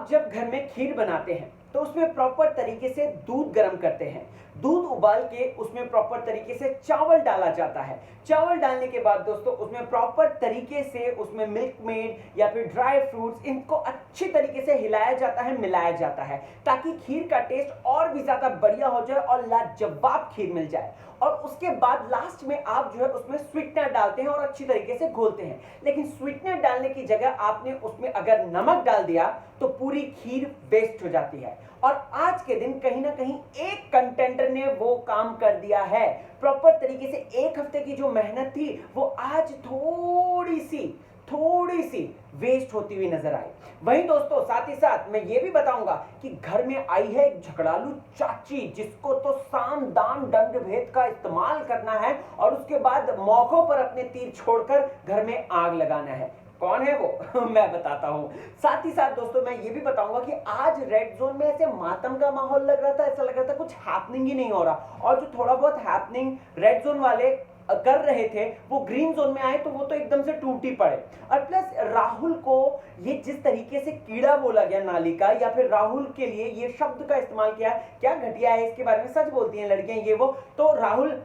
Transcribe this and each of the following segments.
आप जब घर में खीर बनाते हैं तो उसमें प्रॉपर तरीके से दूध गर्म करते हैं। दूध उबाल के उसमें प्रॉपर तरीके से चावल डाला जाता है। चावल डालने के बाद दोस्तों उसमें प्रॉपर तरीके से उसमें मिल्क मेड या फिर ड्राई फ्रूट्स इनको अच्छी तरीके से हिलाया जाता है, मिलाया जाता है, ताकि खीर का टेस्ट और भी ज्यादा बढ़िया हो जाए और लाजवाब खीर मिल जाए। और उसके बाद लास्ट में आप जो है उसमें स्वीटनर डालते हैं और अच्छी तरीके से घोलते हैं। लेकिन स्वीटनर डालने की जगह आपने उसमें अगर नमक डाल दिया तो पूरी खीर वेस्ट हो जाती है। और आज के दिन कहीं ना कहीं एक कंटेंटर ने वो काम कर दिया है। प्रॉपर तरीके से एक हफ्ते की जो मेहनत थी वो आज थोड़ी सी वेस्ट होती हुई नजर आई। वहीं दोस्तों साथ ही साथ मैं ये भी बताऊंगा कि घर में आई है एक झगड़ालू चाची, जिसको तो साम दाम दंड भेद का इस्तेमाल करना है और उसके बाद मौकों पर अपने तीर छोड़कर घर में आग लगाना है। कौन है वो मैं बताता हूं। साथ ही साथ दोस्तों मैं ये भी बताऊंगा कि आज रेड जोन में ऐसे मातम का माहौल लग रहा था, ऐसा लग रहा था कुछ हैपनिंग ही नहीं हो रहा, और जो थोड़ा बहुत हैपनिंग रेड जोन वाले कर रहे थे वो ग्रीन जोन में आए तो वो तो एकदम से टूटी पड़े। और प्लस राहुल को ये जिस तरीके से कीड़ा बोला गया नाली का, या फिर राहुल के लिए ये शब्द का इस्तेमाल किया, क्या घटिया है इसके बारे में, सच बोलती हैं लड़कियां ये वो। तो राहुल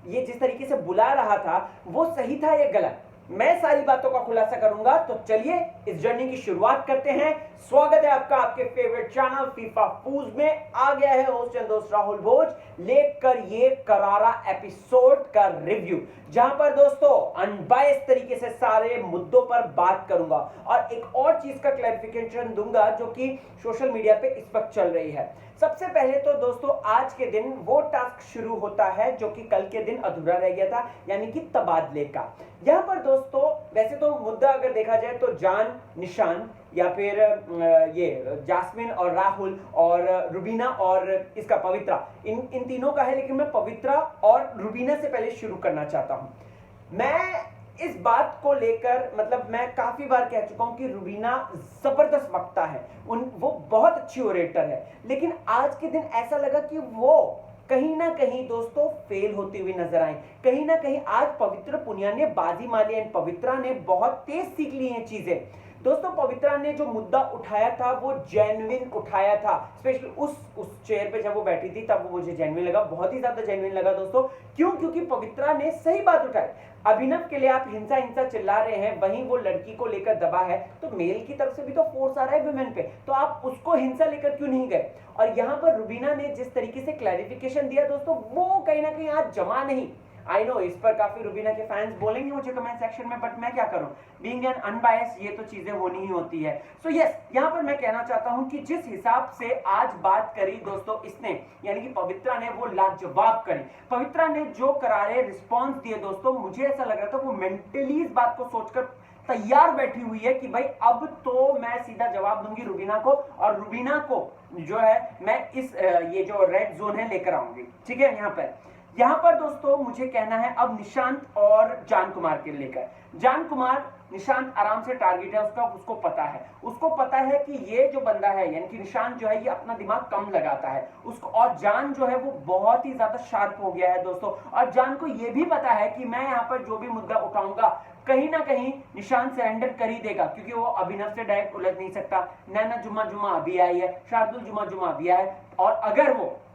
ये जिस तरीके से बुला रहा था वो सही था या गलत, मैं सारी बातों का खुलासा करूंगा। तो चलिए इस जर्नी की शुरुआत करते हैं। स्वागत है आपका आपके फेवरेट चैनल फीफा फूज में। आ गया है होस्ट एंड दोस्त राहुल भोज लेकर ये करारा एपिसोड का रिव्यू, जहां पर दोस्तों अनबायस्ड तरीके से सारे मुद्दों पर बात करूंगा और एक और चीज का क्लैरिफिकेशन दूंगा जो कि सोशल मीडिया पे इस वक्त चल रही है। सबसे पहले तो दोस्तों आज के दिन वो टास्क शुरू होता है जो कि कल के दिन अधूरा रह गया था, यानी कि तबादले का। यहां पर दोस्तों वैसे तो मुद्दा अगर देखा जाए तो जान, निशान या फिर ये जास्मिन और राहुल और रुबीना और इसका पवित्रा, इन तीनों का है। लेकिन मैं पवित्रा और रुबीना से पहले शुरू करना चाहता हूं। मैं इस बात को लेकर मतलब मैं काफी बार कह चुका हूं कि रुबीना जबरदस्त वक्ता है, वो बहुत अच्छी ओरेटर है, लेकिन आज के दिन ऐसा लगा कि वो कहीं ना कहीं दोस्तों फेल होती हुई नजर आए। कहीं ना कहीं आज पवित्र पुनिया ने बाजी मारी एंड पवित्रा ने बहुत तेज सीख ली हैं चीजें। दोस्तों पवित्रा ने जो मुद्दा उठाया था वो जेन्युइन उठाया था, स्पेशली उस चेयर पे जब वो बैठी थी तब वो मुझे जेन्युइन लगा, बहुत ही ज्यादा जेन्युइन लगा दोस्तों। क्यों? क्योंकि पवित्रा ने सही बात उठाई। अभिनव के लिए आप हिंसा हिंसा चिल्ला रहे हैं, वहीं वो लड़की को लेकर दबा है, तो मेल की तरफ से भी तो फोर्स आ रहा है वुमेन पे, तो आप उसको हिंसा लेकर क्यों नहीं गए? और यहां पर रुबीना ने जिस तरीके से क्लैरिफिकेशन दिया दोस्तों वो कहीं ना कहीं आज जमा नहीं। आई नो इस पर काफी रुबीना के फैंस बोलेंगे मुझे कमेंट सेक्शन में, बट मैं क्या करूं, बीइंग एन अनबायस्ड ये तो चीजें होनी ही होती है। सो यस, यहां पर मैं कहना चाहता हूं कि जिस हिसाब से आज बात करी दोस्तों इसने, यानी कि पवित्रा ने, वो लाजवाब करी। पवित्रा ने जो करारे रिस्पॉन्स दिए दोस्तों, मुझे ऐसा लग रहा था वो मेंटली इस बात को सोचकर तैयार बैठी हुई है कि भाई अब तो मैं सीधा जवाब दूंगी रुबीना को, और रुबीना को जो है मैं इस ये जो रेड जोन है लेकर आऊंगी। ठीक है, यहां पर दोस्तों मुझे कहना है अब निशांत और जान कुमार के लेकर। जान कुमार, निशांत आराम से टारगेट है उसका, उसको पता है कि ये जो बंदा है यानी कि निशांत जो है ये अपना दिमाग कम लगाता है उसको, और जान जो है वो बहुत ही ज्यादा शार्प हो गया है दोस्तों। और जान को ये भी पता है कि मैं यहाँ पर जो भी मुद्दा उठाऊंगा कहीं ना कहीं निशांत सरेंडर कर ही देगा, क्योंकि वो अभिनव से डायरेक्ट उलझ नहीं सकता। नैना जुमा अभी आई है, शार्दुल जुमा अभी आया है, और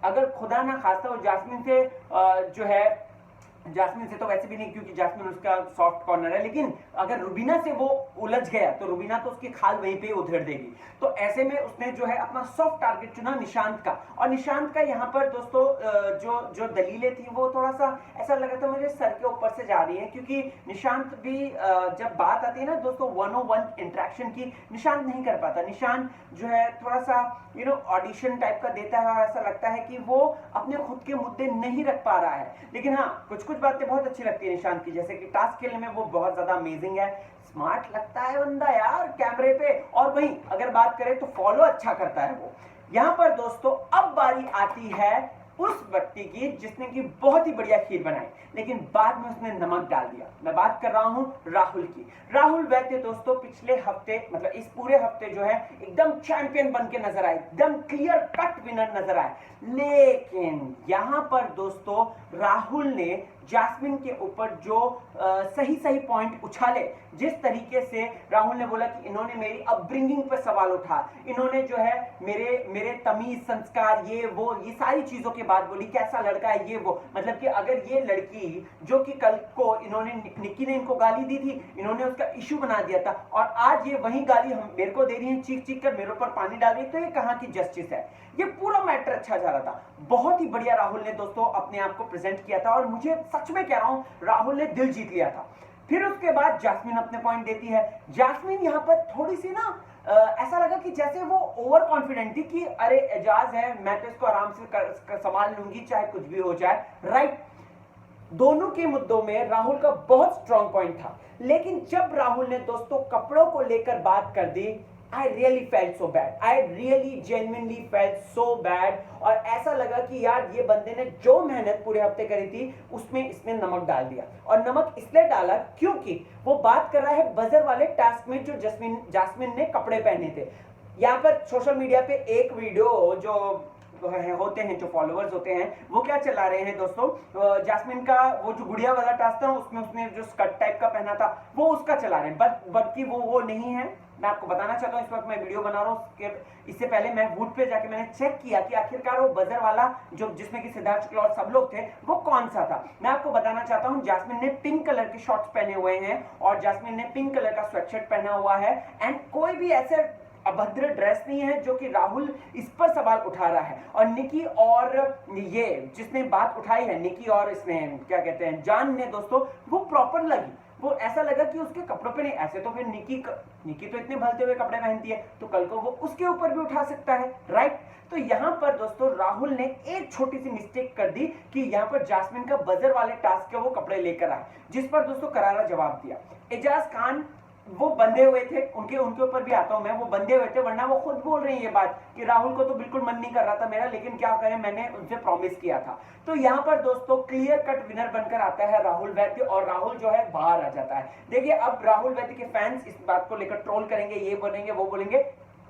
अगर खुदा ना खास्ता वो जास्मिन से जो है, जास्मिन से तो वैसे भी नहीं क्योंकि जास्मिन उसका सॉफ्ट कॉर्नर है, लेकिन अगर रुबीना से वो उलझ गया तो रुबीना तो उसकी खाल वहीं पे उधेड़ देगी। तो ऐसे में उसने जो है अपना सॉफ्ट टारगेट चुना निशांत का। और निशांत का यहाँ पर दोस्तों जो दलीलें थी वो थोड़ा सा ऐसा लगा था मुझे सर के ऊपर से जा रही है, क्योंकि निशांत भी जब बात आती है ना दोस्तों 101 इंटरेक्शन की, निशांत नहीं कर पाता। निशांत जो है थोड़ा सा ऑडिशन टाइप का देता है और ऐसा लगता है कि वो अपने खुद के मुद्दे नहीं रख पा रहा है। लेकिन हाँ, कुछ बातें बहुत अच्छी लगती है निशांत की, जैसे कि टास्क खेलने में वो बहुत ज्यादा अमेजिंग है, स्मार्ट लगता है बंदा यार कैमरे पे, और वहीं अगर बात करें तो फॉलो अच्छा करता है वो। यहां पर दोस्तों अब बारी आती है उस व्यक्ति की जिसने की बहुत ही बढ़िया खीर बनाई, लेकिन बाद में उसने नमक डाल दिया। मैं बात कर रहा हूं राहुल की। राहुल वैसे दोस्तों पिछले हफ्ते मतलब इस पूरे हफ्ते जो है एकदम चैंपियन बन के नजर आए, एकदम क्लियर कट विनर नजर आए। लेकिन यहां पर दोस्तों राहुल ने जैस्मिन के ऊपर जो सही सही पॉइंट उछाले, जिस तरीके से राहुल ने बोला कि इन्होंने मेरी अपब्रिंगिंग पर सवाल उठा, इन्होंने जो है मेरे तमीज, संस्कार, ये वो, ये सारी चीजों के बाद बोली कैसा लड़का है ये वो। मतलब कि अगर ये लड़की जो कि कल को इन्होंने निक्की ने इनको गाली दी थी, इन्होंने उसका इशू बना दिया था, और आज ये वही गाली हम मेरे को दे रही है, चीख चीख कर मेरे ऊपर पानी डाल रही है, तो ये कहां की जस्टिस है? ये पूरा मैटर अच्छा जा रहा था। बहुत ही बढ़िया राहुल ने दोस्तों अपने आप को प्रेजेंट किया था, और मुझे सच में कह रहा हूं राहुल ने दिल जीत लिया था। फिर उसके बाद जैस्मिन अपने पॉइंट देती है। जैस्मिन यहां पर थोड़ी सी ना ऐसा लगा कि जैसे वो ओवर कॉन्फिडेंट थी कि अरे एजाज है, मैं तो इसको आराम से संभाल लूंगी चाहे कुछ भी हो जाए, राइट। दोनों के मुद्दों में राहुल का बहुत स्ट्रॉन्ग पॉइंट था, लेकिन जब राहुल ने दोस्तों कपड़ों को लेकर बात कर दी, I really felt so bad. I really genuinely felt so bad. और ऐसा लगा कि यार ये बंदे ने जो मेहनत पूरे हफ्ते करी थी उसमें इसने नमक डाल दिया। और नमक इसलिए डाला क्योंकि वो बात कर रहा है बजर वाले टास्क में जो जैस्मिन ने कपड़े पहने थे। यहाँ पर सोशल मीडिया पे एक वीडियो जो होते हैं, जो फॉलोअर्स होते हैं, वो क्या चला रहे हैं दोस्तों, जैस्मिन का वो जो गुड़िया वाला टास्क था उसमें उसने जो स्कर्ट टाइप का पहना था वो उसका चला रहे हैं, बल्कि वो नहीं है। मैं आपको बताना चाहता हूं, इस वक्त मैं वीडियो बना रहा हूं, इससे पहले मैं वूड पे जाके मैंने चेक किया कि आखिरकार वो बजर वाला जो जिसमें कि सिद्धार्थ शुक्ला और सब लोग थे वो कौन सा था। मैं आपको बताना चाहता हूं, जैस्मिन ने पिंक कलर के शॉर्ट्स पहने हुए हैं और जैस्मिन ने पिंक कलर का स्वेटशर्ट पहना हुआ है, एंड कोई भी ऐसे अभद्र ड्रेस नहीं है जो कि राहुल इस पर सवाल उठा रहा है। और निकी और ये जिसने बात उठाई है, निकी और इसने क्या कहते हैं जान ने दोस्तों, वो प्रॉपर लगी। वो ऐसा लगा कि उसके कपड़ों पे नहीं, ऐसे तो फिर निकी तो इतने भलते हुए कपड़े पहनती है, तो कल को वो उसके ऊपर भी उठा सकता है, राइट। तो यहां पर दोस्तों राहुल ने एक छोटी सी मिस्टेक कर दी कि यहां पर जैस्मिन का बजर वाले टास्क के वो कपड़े लेकर आए, जिस पर दोस्तों करारा जवाब दिया। एजाज खान वो बंधे हुए थे, उनके ऊपर भी आता हूं मैं, वो बंधे हुए थे, वरना वो खुद बोल रही है ये बात कि राहुल को तो बिल्कुल मन नहीं कर रहा था मेरा, लेकिन क्या करें मैंने उनसे प्रॉमिस किया था। तो यहां पर दोस्तों क्लियर कट विनर बनकर आता है राहुल वैद्य, और राहुल जो है बाहर आ जाता है। देखिए अब राहुल वैद्य के फैंस इस बात को लेकर ट्रोल करेंगे, ये बोलेंगे वो बोलेंगे,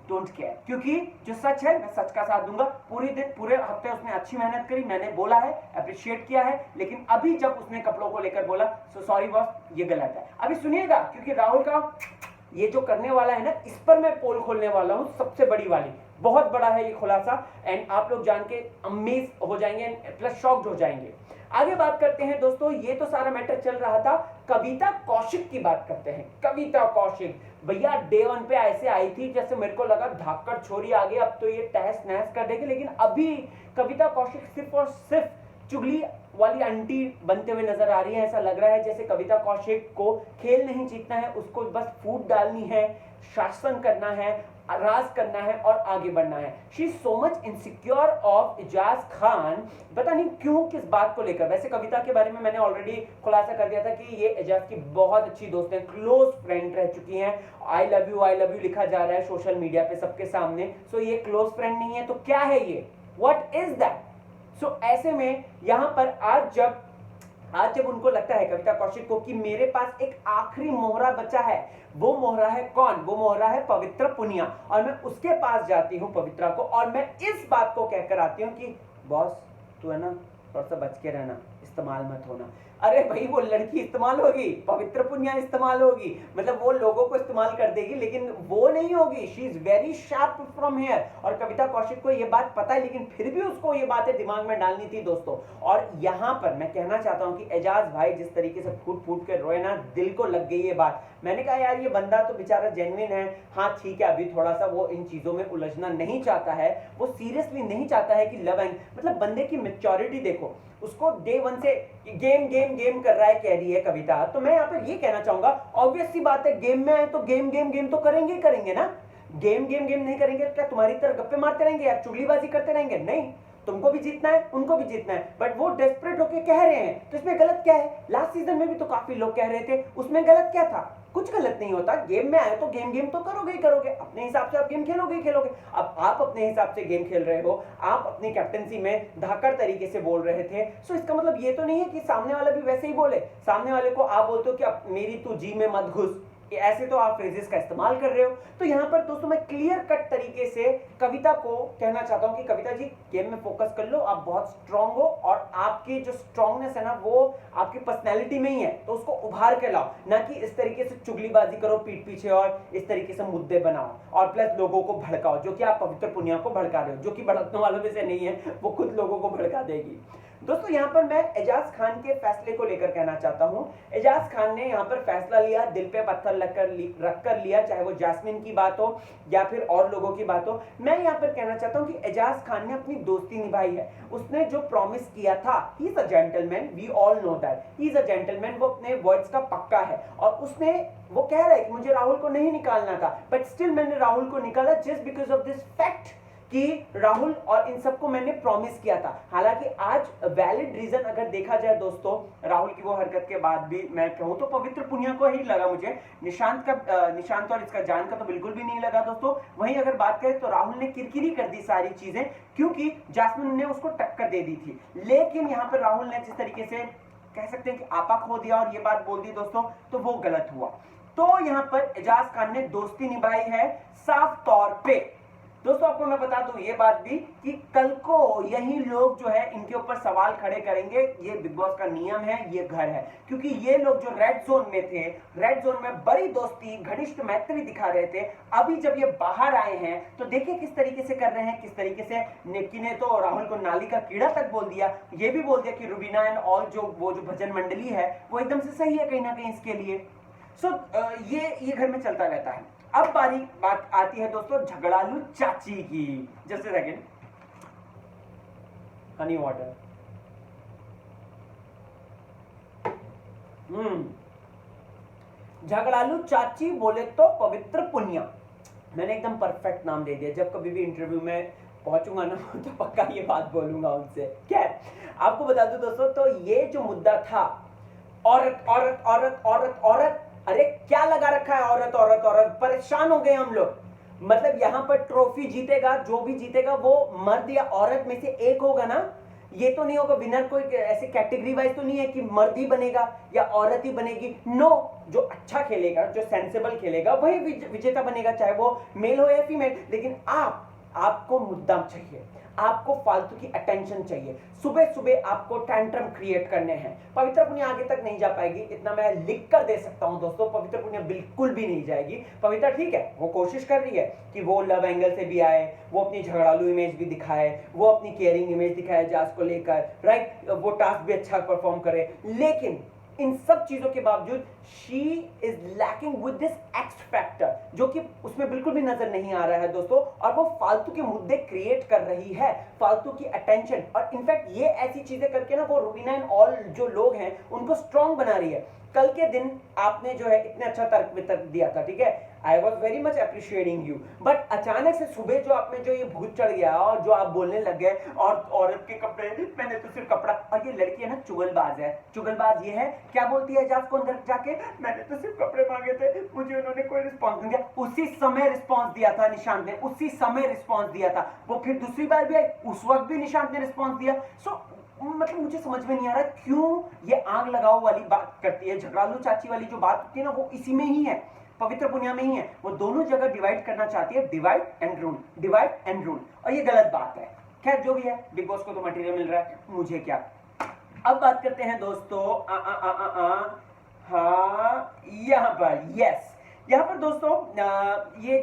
डोंट केयर, क्योंकि जो सच है मैं सच का साथ दूंगा। पूरे हफ्ते उसने अच्छी मेहनत करी, मैंने बोला है, अप्रिशिएट किया है, लेकिन अभी जब उसने कपड़ों को लेकर बोला सो सॉरी बॉस, ये गलत है। अभी सुनिएगा, क्योंकि राहुल का ये जो करने वाला है ना, इस पर मैं पोल खोलने वाला हूं, सबसे बड़ी वाली, बहुत बड़ा है ये खुलासा, एंड आप लोग जान के अमेज हो जाएंगे प्लस शॉक्ड हो जाएंगे। आगे बात करते हैं दोस्तों, ये तो सारा मैटर चल रहा था, कविता कौशिक की बात करते हैं। कविता कौशिक भैया डे 1 पे ऐसे आई थी जैसे मेरे को लगा धाकड़ छोरी आ गई, अब तो ये तहस नहस कर देगी, लेकिन अभी कविता कौशिक सिर्फ और सिर्फ चुगली वाली आंटी बनते हुए नजर आ रही है। ऐसा लग रहा है जैसे कविता कौशिक को खेल नहीं जीतना है, उसको बस फूट डालनी है, शासन करना है, राज करना है और आगे बढ़ना है। She is so much insecure of Ejaz Khan, पता नहीं क्यों, किस बात को लेकर। वैसे कविता के बारे में मैंने ऑलरेडी खुलासा कर दिया था कि ये एजाज की बहुत अच्छी दोस्त है, क्लोज फ्रेंड रह चुकी हैं। आई लव यू लिखा जा रहा है सोशल मीडिया पे सबके सामने, सो ये क्लोज फ्रेंड नहीं है तो क्या है ये, व्हाट इज दैट। सो ऐसे में यहां पर आज जब उनको लगता है कविता कौशिक को कि मेरे पास एक आखिरी मोहरा बचा है, वो मोहरा है कौन, वो मोहरा है पवित्र पुनिया, और मैं उसके पास जाती हूं पवित्रा को, और मैं इस बात को कहकर आती हूं कि बॉस तू है ना, थोड़ा सा बच के रहना, इस्तेमाल मत होना। अरे भाई वो लड़की इस्तेमाल होगी, पवित्र पुनिया इस्तेमाल होगी, मतलब वो लोगों को इस्तेमाल कर देगी, लेकिन वो नहीं होगी। She is very sharp from here, और कविता कौशिक को ये बात पता है, लेकिन फिर भी उसको ये बातें दिमाग में डालनी थी दोस्तों। और यहां पर मैं कहना चाहता हूं कि एजाज भाई जिस तरीके से फूट फूट के रोए ना, दिल को लग गई ये बात। मैंने कहा यार ये बंदा तो बेचारा जेन्युइन है, हाँ ठीक है, अभी थोड़ा सा वो इन चीजों में उलझना नहीं चाहता है, वो सीरियसली नहीं चाहता है कि लव एंड, मतलब बंदे की मैच्योरिटी देखो, उसको डे 1 से गेम कर रहा है कह रही है कविता। तो मैं यहाँ पर ये कहना चाहूंगा, ऑब्वियस सी बात है, गेम में आए तो गेम तो करेंगे ना। गेम नहीं करेंगे तो क्या तुम्हारी तरह गप्पे मारते रहेंगे या चुगलीबाजी करते रहेंगे? नहीं, तुमको भी जीतना है, उनको भी जीतना है, बट वो डेस्परेट होके कह रहे हैं, तो इसमें गलत क्या है? लास्ट सीजन में भी तो काफी लोग कह रहे थे, उसमें गलत क्या था? कुछ गलत नहीं होता। गेम में आए तो गेम तो करोगे ही करोगे, अपने हिसाब से आप गेम खेलोगे। अब आप अपने हिसाब से गेम खेल रहे हो, आप अपनी कैप्टनसी में धाकड़ तरीके से बोल रहे थे, सो इसका मतलब ये तो नहीं है कि सामने वाला भी वैसे ही बोले। सामने वाले को आप बोलते हो कि अब मेरी तू जी में मत घुस, ऐसे तो आप फ्रेजेस का इस्तेमाल कर रहे हो। तो यहां पर दोस्तों मैं क्लियर कट तरीके से कविता को कहना चाहता हूं कि कविता जी गेम में फोकस कर लो, आप बहुत स्ट्रांग हो और आपकी जो स्ट्रांगनेस है ना वो आपकी पर्सनैलिटी में ही है, तो उसको उभार के लाओ, ना कि इस तरीके से चुगलीबाजी करो पीठ पीछे और इस तरीके से मुद्दे बनाओ और प्लस लोगों को भड़काओ, जो कि आप पवित्र पुनिया को भड़का रहे हो, जो कि भड़कने वालों में से नहीं है, वो खुद लोगों को भड़का देगी। दोस्तों यहां पर मैं एजाज खान के फैसले को लेकर कहना चाहता हूं। एजाज खान ने यहां पर फैसला लिया, दिल पे पत्थर रख कर लिया, चाहे वो जैस्मिन की बात हो या फिर और लोगों की बात हो। मैं यहां पर कहना चाहता हूं कि एजाज खान ने अपनी दोस्ती निभाई है। उसने जो प्रॉमिस किया था, he is a gentleman, we all know that he is a gentleman, वो अपने वर्ड्स का पक्का है और उसने वो कह रहा है कि मुझे राहुल को नहीं निकालना था, बट स्टिल मैंने राहुल को निकाला just because of this fact कि राहुल और इन सबको मैंने प्रॉमिस किया था। हालांकि आज वैलिड रीजन अगर देखा जाए दोस्तों, राहुल की वो हरकत के बाद भी मैं कहूं तो पवित्र पुनिया को ही लगा मुझे, निशांत और इसका जान का तो बिल्कुल भी नहीं लगा दोस्तों। वहीं अगर बात करें तो राहुल ने किरकिरी कर दी सारी चीजें, क्योंकि जैस्मिन ने उसको टक्कर दे दी थी। लेकिन यहां पर राहुल ने जिस तरीके से कह सकते हैं कि आपा खो दिया और ये बात बोल दी दोस्तों, तो वो गलत हुआ। तो यहां पर एजाज खान ने दोस्ती निभाई है साफ तौर पे। दोस्तों आपको मैं बता दूं ये बात भी कि कल को यही लोग जो है इनके ऊपर सवाल खड़े करेंगे, ये बिग बॉस का नियम है, ये घर है, क्योंकि ये लोग जो रेड जोन में थे, रेड जोन में बड़ी दोस्ती घनिष्ठ मैत्री दिखा रहे थे, अभी जब ये बाहर आए हैं तो देखिए किस तरीके से कर रहे हैं, किस तरीके से निक्की ने तो राहुल को नाली का कीड़ा तक बोल दिया, ये भी बोल दिया कि रुबीना एंड ऑल जो वो जो भजन मंडली है वो एकदम से सही है कहीं ना कहीं इसके लिए। सो ये घर में चलता रहता है। अब बात आती है दोस्तों झगड़ालू चाची की। Just a second, Honey water. झगड़ालू चाची बोले तो पवित्र पुनिया, मैंने एकदम परफेक्ट नाम दे दिया। जब कभी भी इंटरव्यू में पहुंचूंगा ना तो पक्का ये बात बोलूंगा उनसे। क्या है आपको बता दूं दोस्तों, तो ये जो मुद्दा था औरत औरत औरत औरत औरत, अरे क्या लगा रखा है औरत औरत औरत, परेशान हो गए हम लोग। मतलब यहां पर ट्रॉफी जीतेगा जो भी जीतेगा वो मर्द या औरत में से एक होगा ना, ये तो नहीं होगा विनर कोई ऐसे कैटेगरी वाइज तो नहीं है कि मर्द ही बनेगा या औरत ही बनेगी। नो, जो अच्छा खेलेगा, जो सेंसिबल खेलेगा वही विजेता बनेगा, चाहे वो मेल हो या फीमेल। लेकिन आपको मुद्दा चाहिए, आपको फालतू की अटेंशन चाहिए, सुबह सुबह आपको टैंट्रम क्रिएट करने हैं। पवित्र पुनिया आगे तक नहीं जा पाएगी, इतना मैं लिख कर दे सकता हूं दोस्तों, पवित्र पुनिया बिल्कुल भी नहीं जाएगी। पवित्र ठीक है, वो कोशिश कर रही है कि वो लव एंगल से भी आए, वो अपनी झगड़ालू इमेज भी दिखाए, वो अपनी केयरिंग इमेज दिखाए जास को लेकर, राइट, वो टास्क भी अच्छा परफॉर्म करे, लेकिन इन सब चीजों के बावजूद she is lacking with this x factor, जो कि उसमें बिल्कुल भी नजर नहीं आ रहा है दोस्तों। और वो फालतू के मुद्दे क्रिएट कर रही है, फालतू की अटेंशन, और इनफैक्ट ये ऐसी चीजें करके ना वो रुबीना एंड ऑल जो लोग हैं उनको स्ट्रांग बना रही है। कल के दिन आपने जो है इतने अच्छा तर्क वितर्क दिया था, ठीक है, I was very much appreciating you, but अचानक से सुबह जो आप में जो ये भूत चढ़ गया और जो आप बोलने लग गए और औरत के कपड़े, मैंने तो सिर्फ कपड़ा, और ये लड़की है ना चुगलबाज है। चुगलबाज ये है, क्या बोलती है एजाज को अंदर जाके, मैंने तो सिर्फ कपड़े मांगे थे, मुझे उन्होंने कोई रिस्पॉन्स नहीं दिया। उसी समय रिस्पॉन्स दिया था निशांत ने, उसी समय रिस्पॉन्स दिया था। वो फिर दूसरी बार भी आई, उस वक्त भी निशांत ने रिस्पॉन्स दिया। सो मतलब मुझे समझ में नहीं आ रहा क्यों ये आग लगाओ वाली बात करती है, झगड़ालू चाची वाली जो बात होती है ना वो इसी में ही है, पवित्र पुनिया में ही है। वो दोनों जगह डिवाइड करना चाहती है, divide and rule, divide and rule, और ये गलत बात है। खैर जो भी है, बिग बॉस को तो मटेरियल मिल रहा है, मुझे क्या। अब बात करते हैं दोस्तों हाँ यहां पर, यस, यहाँ पर दोस्तों ये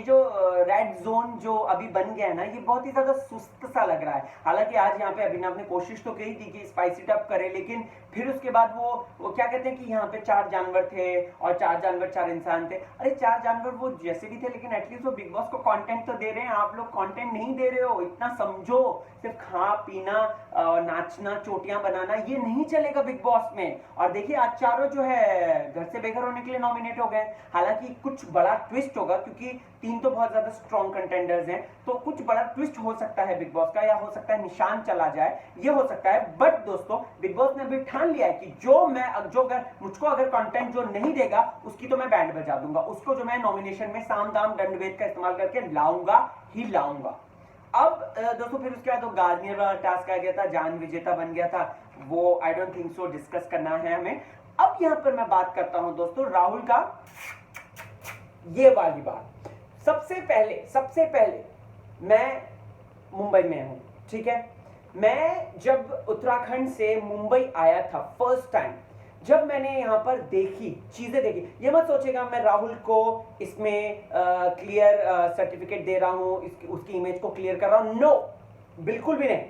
जो रेड जोन जो अभी बन गया है ना, ये बहुत ही ज्यादा सुस्त सा लग रहा है। हालांकि आज यहाँ पे अभिनव ने कोशिश तो की थी कि स्पाइसी अप करे, लेकिन फिर उसके बाद वो क्या कहते हैं कि यहाँ पे 4 जानवर थे और 4 जानवर 4 इंसान थे। अरे 4 जानवर वो जैसे भी थे, लेकिन एटलीस्ट वो बिग बॉस को कंटेंट तो दे रहे हैं, आप लोग कंटेंट नहीं दे रहे हो। इतना समझो, सिर्फ खा पीना नाचना चोटियां बनाना ये नहीं चलेगा बिग बॉस में। और देखिए आज चारों जो है घर से बेघर होने के लिए नॉमिनेट हो गए। हालांकि कुछ बड़ा ट्विस्ट होगा, क्योंकि 3 तो बहुत ज्यादा स्ट्रॉन्ग कंटेंडर्स हैं, तो कुछ बड़ा ट्विस्ट हो सकता है बिग बॉस का, या हो सकता है निशान चला जाए, ये हो सकता है। बट दोस्तों बिग बॉस ने अभी ठान लिया है कि जो अगर मुझको अगर कंटेंट जो नहीं देगा उसकी तो मैं बैंड बजा दूंगा, उसको जो मैं नॉमिनेशन में साम दाम दंड भेद का इस्तेमाल करके लाऊंगा ही लाऊंगा। अब दोस्तों फिर उसके बाद वो गार्नियर वाला टास्क आ गया था, जान विजेता बन गया था, वो I don't think so discuss करना है हमें। अब यहां पर मैं बात करता हूं दोस्तों राहुल का, ये वाली बात। सबसे पहले मैं मुंबई में हूं, ठीक है। मैं जब उत्तराखंड से मुंबई आया था फर्स्ट टाइम, जब मैंने यहां पर चीजें देखी, ये मत सोचेगा मैं राहुल को इसमें क्लियर सर्टिफिकेट दे रहा हूं, उसकी इमेज को क्लियर कर रहा हूं, नो, बिल्कुल भी नहीं।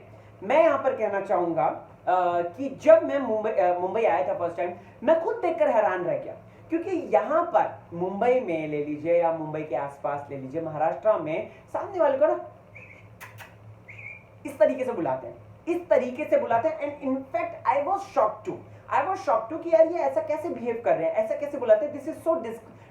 मैं यहां पर कहना चाहूंगा कि जब मैं मुंबई आया था फर्स्ट टाइम, मैं खुद देखकर हैरान रह गया, क्योंकि यहां पर मुंबई में ले लीजिए या मुंबई के आसपास ले लीजिए, महाराष्ट्र में सामने वाले को ना इस तरीके से बुलाते हैं, and in fact I was shocked too कि यार ये ऐसा कैसे बिहेव कर रहे हैं, ऐसा कैसे बुलाते हैं, this is so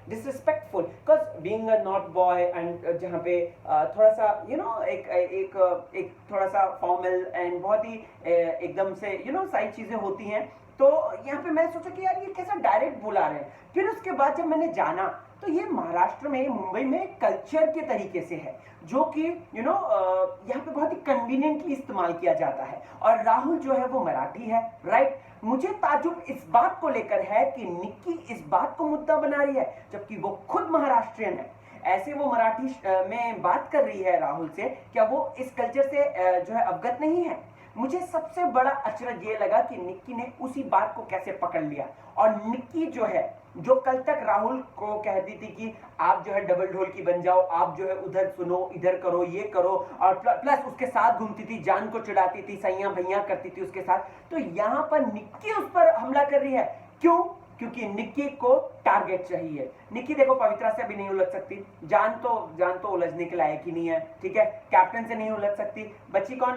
disrespectful, because being a north boy and जहाँ पे थोड़ा सा एक थोड़ा सा फॉर्मल एंड बहुत ही एकदम से सारी चीजें होती हैं, तो यहाँ पे मैंने सोचा कि यार ये कैसा डायरेक्ट बुला रहे हैं। फिर उसके बाद जब मैंने जाना तो ये महाराष्ट्र में, मुंबई में कल्चर के तरीके से है, जो कि यहाँ पे बहुत ही कन्वीनियंटली इस्तेमाल किया जाता है। और राहुल जो है वो मराठी है, राइट। मुझे ताज्जुब इस बात को लेकर है कि निक्की इस बात को मुद्दा बना रही है, जबकि वो खुद महाराष्ट्रियन है। ऐसे वो मराठी में बात कर रही है राहुल से, क्या वो इस कल्चर से जो है अवगत नहीं है? मुझे सबसे बड़ा अचरज ये लगा कि निक्की ने उसी बात को कैसे पकड़ लिया। और निक्की जो है, जो कल तक राहुल को कहती थी कि आप जो है डबल ढोल की बन जाओ, आप जो है उधर सुनो, इधर करो, ये करो, और प्लस उसके साथ घूमती थी, जान को चिढ़ाती थी, सैया भैया करती थी उसके साथ, तो यहां पर निक्की उस पर हमला कर रही है। क्यों? क्योंकि निक्की को टारगेट चाहिए। निक्की देखो पवित्रा से भी नहीं उलझ सकती, जान तो उलझने के लायक ही नहीं है, ठीक है। कैप्टन से नहीं उलझ सकती, बच्ची कौन,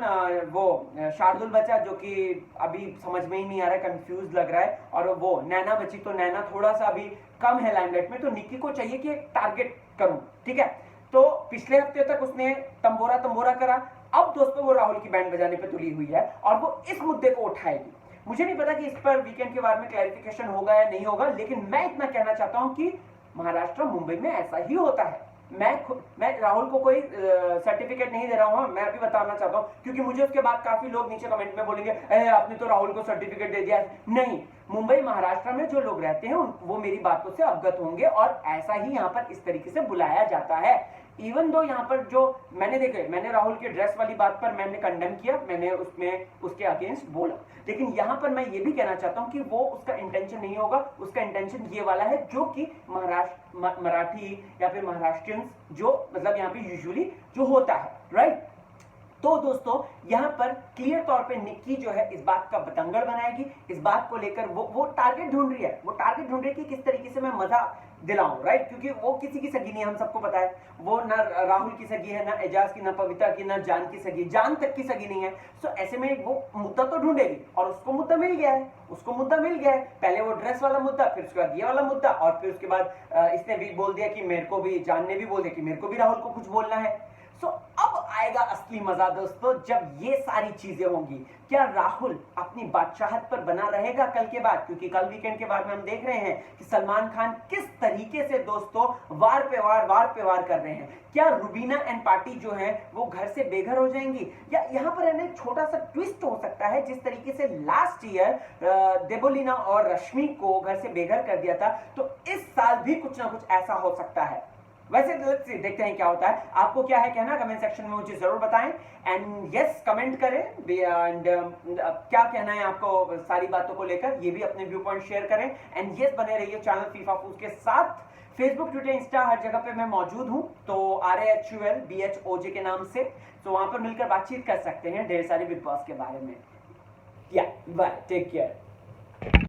वो शार्दुल बचा, जो कि अभी समझ में ही नहीं आ रहा है, कंफ्यूज लग रहा है। और वो नैना बची, तो नैना थोड़ा सा अभी कम है लाइमलाइट में, तो निक्की को चाहिए कि टारगेट करूं, ठीक है। तो पिछले हफ्ते तक उसने तंबोरा करा, अब दोस्तों वो राहुल की बैंड बजाने पे तुली हुई है और वो इस मुद्दे को उठाएगी। मुझे नहीं पता कि इस पर वीकेंड के बारे में क्लैरिफिकेशन होगा या नहीं होगा, लेकिन मैं इतना कहना चाहता हूं कि महाराष्ट्र, मुंबई में ऐसा ही होता है। मैं राहुल को कोई सर्टिफिकेट नहीं दे रहा हूं, मैं अभी बताना चाहता हूं, क्योंकि मुझे उसके बाद काफी लोग नीचे कमेंट में बोलेंगे आपने तो राहुल को सर्टिफिकेट दे दिया। नहीं, मुंबई महाराष्ट्र में जो लोग रहते हैं वो मेरी बातों से अवगत होंगे, और ऐसा ही यहाँ पर इस तरीके से बुलाया जाता है। इवन दो यहाँ पर जो मैंने राहुल के ड्रेस वाली बात पर मैंने कंडेम किया, मैंने उसके अगेंस्ट बोला, लेकिन यहाँ पर मैं ये भी कहना चाहता हूँ कि वो उसका इंटेंशन नहीं होगा, उसका इंटेंशन ये वाला है जो कि मराठी या फिर महाराष्ट्रियंस जो मतलब यहाँ पे यूजुअली जो होता है, राइट। तो दोस्तों यहाँ पर क्लियर तौर पे निक्की जो है इस बात का बतंगड़ बनाएगी, इस बात को लेकर वो टारगेट ढूंढ रही है, कि किस तरीके से मैं मजा दिलाऊं, राइट। क्योंकि वो किसी की सगी नहीं है, हम सबको पता है, वो ना राहुल की सगी है, ना एजाज की, ना पवित्रा की, ना जान की सगी, जान तक की सगी नहीं है। सो ऐसे में वो मुद्दा तो ढूंढेगी, और उसको मुद्दा मिल गया है। पहले वो ड्रेस वाला मुद्दा, फिर उसके बाद ये वाला मुद्दा, और फिर उसके बाद इसने भी बोल दिया कि मेरे को भी, जान ने भी बोल दिया कि मेरे को भी राहुल को कुछ बोलना है। सो अब आएगा असली मजा दोस्तों, जब ये सारी चीजें होंगी। क्या राहुल अपनी बादशाहत पर बना रहेगा कल के बाद? क्योंकि कल वीकेंड के बाद में हम देख रहे हैं कि सलमान खान किस तरीके से दोस्तों वार पे वार कर रहे हैं। क्या रुबीना एंड पार्टी जो है वो घर से बेघर हो जाएंगी, या यहाँ पर है छोटा सा ट्विस्ट हो सकता है, जिस तरीके से लास्ट ईयर देबोलीना और रश्मि को घर से बेघर कर दिया था, तो इस साल भी कुछ ना कुछ ऐसा हो सकता है। वैसे देखते हैं क्या होता है। आपको क्या है कहना, कमेंट सेक्शन में मुझे जरूर बताएं, एंड यस कमेंट करें, एंड क्या कहना है आपको सारी बातों को लेकर, ये भी अपने व्यू पॉइंट शेयर करें। एंड यस बने रहिए चैनल फीफा फूड के साथ, फेसबुक, ट्विटर, इंस्टा, हर जगह पे मैं मौजूद हूं, तो RAHULBHOJ के नाम से, तो वहां पर मिलकर बातचीत कर सकते हैं ढेर सारी बिग बॉस के बारे में। या बाय, टेक केयर।